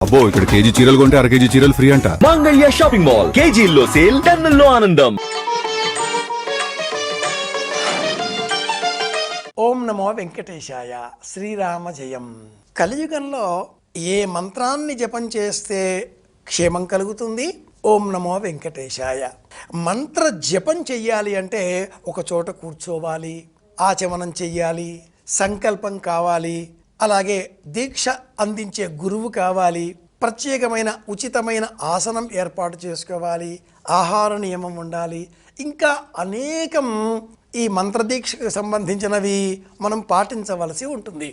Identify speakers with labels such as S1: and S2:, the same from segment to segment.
S1: అబ్బో ఇక్కడ కేజీ చీరలు కొంటే అర కేజీ చీరలు ఫ్రీ అంట.
S2: మంగళ్య షాపింగ్ మాల్, కేజీల్లో సేల్, టన్నుల్లో ఆనందం.
S3: ఓం నమో వెంకటేశాయ. శ్రీరామ జయం. కలియుగంలో ఏ మంత్రాన్ని జపం చేస్తే క్షేమం కలుగుతుంది? ఓం నమో వెంకటేశాయ. మంత్ర జపం చెయ్యాలి అంటే ఒక చోట కూర్చోవాలి, ఆచమనం చెయ్యాలి, సంకల్పం కావాలి, అలాగే దీక్ష అందించే గురువు కావాలి, ప్రత్యేకమైన ఉచితమైన ఆసనం ఏర్పాటు చేసుకోవాలి, ఆహార నియమం ఉండాలి, ఇంకా అనేకం ఈ మంత్రదీక్షకు సంబంధించినవి మనం పాటించవలసి ఉంటుంది.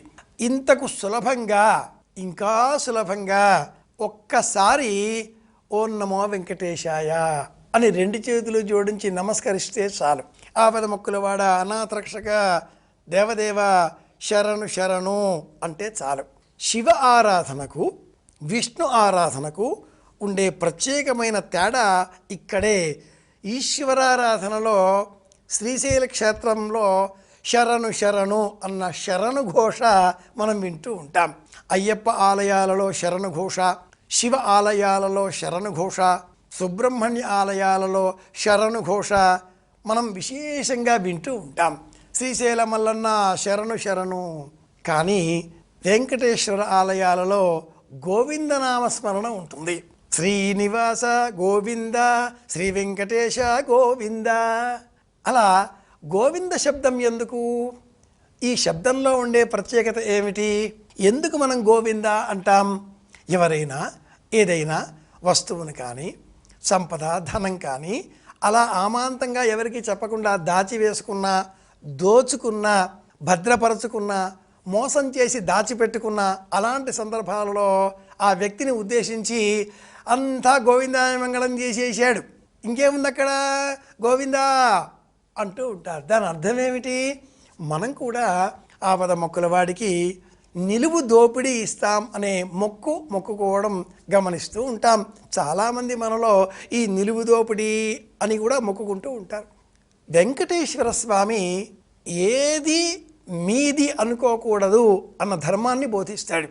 S3: ఇంతకు సులభంగా, ఇంకా సులభంగా ఒక్కసారి ఓం నమో వెంకటేశాయ అని రెండు చేతులు జోడించి నమస్కరిస్తే చాలు. ఆపద మొక్కులవాడ, అనాథరక్షక, దేవదేవ శరణు శరణు అంటే చాలు. శివ ఆరాధనకు విష్ణు ఆరాధనకు ఉండే ప్రత్యేకమైన తేడా ఇక్కడే. ఈశ్వరారాధనలో శ్రీశైల క్షేత్రంలో శరణు శరణు అన్న శరణు ఘోష మనం వింటూ ఉంటాం. అయ్యప్ప ఆలయాలలో శరణు ఘోష, శివ ఆలయాలలో శరణు ఘోష, సుబ్రహ్మణ్య ఆలయాలలో శరణు ఘోష మనం విశేషంగా వింటూ ఉంటాం. శ్రీశైల మల్లన్న శరణు శరణు. కానీ వెంకటేశ్వర ఆలయాలలో గోవిందనామస్మరణ ఉంటుంది. శ్రీనివాస గోవింద, శ్రీ వెంకటేశ గోవింద. అలా గోవింద శబ్దం ఎందుకు? ఈ శబ్దంలో ఉండే ప్రత్యేకత ఏమిటి? ఎందుకు మనం గోవింద అంటాం? ఎవరైనా ఏదైనా వస్తువును కానీ, సంపద, ధనం కానీ అలా ఆమాంతంగా ఎవరికి చెప్పకుండా దాచివేసుకున్నా, దోచుకున్నా, భద్రపరచుకున్నా, మోసం చేసి దాచిపెట్టుకున్న అలాంటి సందర్భాలలో ఆ వ్యక్తిని ఉద్దేశించి అంతా గోవిందాయ మంగళం చేసేసాడు, ఇంకేముంది అక్కడ గోవిందా అంటూ ఉంటారు. దాని అర్థం ఏమిటి? మనం కూడా ఆపద మొక్కుల వాడికి నిలువు దోపిడీ ఇస్తాం అనే మొక్కుకోవడం గమనిస్తూ ఉంటాం. చాలామంది మనలో ఈ నిలువు దోపిడీ అని కూడా మొక్కుకుంటూ ఉంటారు. వెంకటేశ్వర స్వామి ఏది మీది అనుకోకూడదు అన్న ధర్మాన్ని బోధిస్తాడు.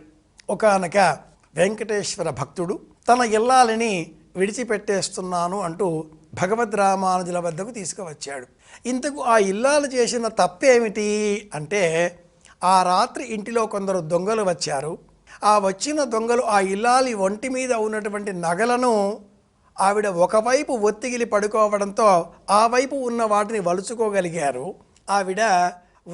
S3: ఒకానొక వెంకటేశ్వర భక్తుడు తన ఇల్లాలని విడిచిపెట్టేస్తున్నాను అంటూ భగవద్ రామానుజుల వద్దకు తీసుకువచ్చాడు. ఇంతకు ఆ ఇల్లాలు చేసిన తప్పేమిటి అంటే, ఆ రాత్రి ఇంటిలో కొందరు దొంగలు వచ్చారు. ఆ వచ్చిన దొంగలు ఆ ఇల్లాలి ఒంటి మీద ఉన్నటువంటి నగలను ఆవిడ ఒకవైపు ఒత్తిగిలి పడుకోవడంతో ఆ వైపు ఉన్న వాటిని వలుచుకోగలిగారు. ఆవిడ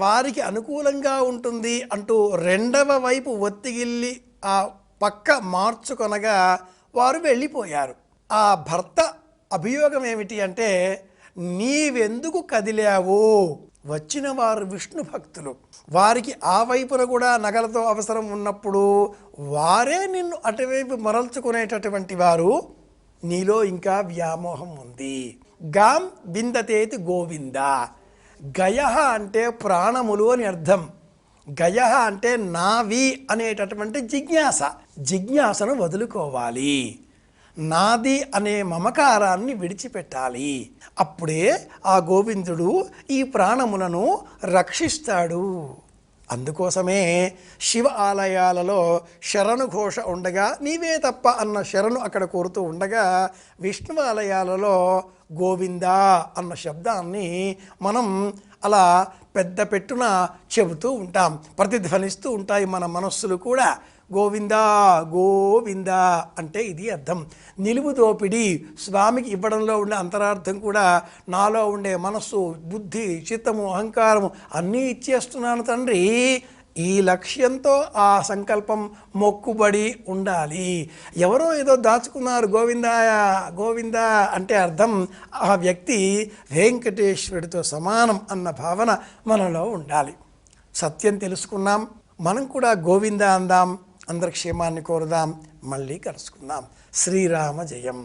S3: వారికి అనుకూలంగా ఉంటుంది అంటూ రెండవ వైపు ఒత్తిగిల్లి ఆ పక్క మార్చుకొనగా వారు వెళ్ళిపోయారు. ఆ భర్త అభియోగం ఏమిటి అంటే, నీవెందుకు కదిలావు? వచ్చిన వారు విష్ణు భక్తులు, వారికి ఆ వైపున కూడా నగలతో అవసరం ఉన్నప్పుడు వారే నిన్ను అటువైపు మరల్చుకునేటటువంటి వారు, నీలో ఇంకా వ్యామోహం ఉంది. గాం బిందతేతి గోవింద. గయ అంటే ప్రాణములు అని అర్థం. గయ అంటే నావి అనేటటువంటి జిజ్ఞాసను వదులుకోవాలి. నాది అనే మమకారాన్ని విడిచిపెట్టాలి. అప్పుడే ఆ గోవిందుడు ఈ ప్రాణములను రక్షిస్తాడు. అందుకోసమే శివ ఆలయాలలో శరణు ఘోష ఉండగా, నీవే తప్ప అన్న శరణు అక్కడ కోరుతూ ఉండగా, విష్ణు ఆలయాలలో గోవిందా అన్న శబ్దాన్ని మనం అలా పెద్ద పెట్టున చెబుతూ ఉంటాం, ప్రతిధ్వనిస్తూ ఉంటాయి మన మనస్సులు కూడా. గోవిందా గోవిందా అంటే ఇది అర్థం. నిలువు దోపిడి స్వామికి ఇవ్వడంలో ఉండే అంతరార్థం కూడా, నాలో ఉండే మనస్సు, బుద్ధి, చిత్తము, అహంకారము అన్నీ ఇచ్చేస్తున్నాను తండ్రి, ఈ లక్ష్యంతో ఆ సంకల్పం మొక్కుబడి ఉండాలి. ఎవరో ఏదో దాచుకున్నారు గోవిందాయ గోవిందా అంటే అర్థం ఆ వ్యక్తి వెంకటేశ్వరుడితో సమానం అన్న భావన మనలో ఉండాలి. సత్యం తెలుసుకున్నాం, మనం కూడా గోవిందా అందాం. అందరి క్షేమాన్ని కోరుదాం. మళ్ళీ కలుసుకుందాం. శ్రీరామ జయం.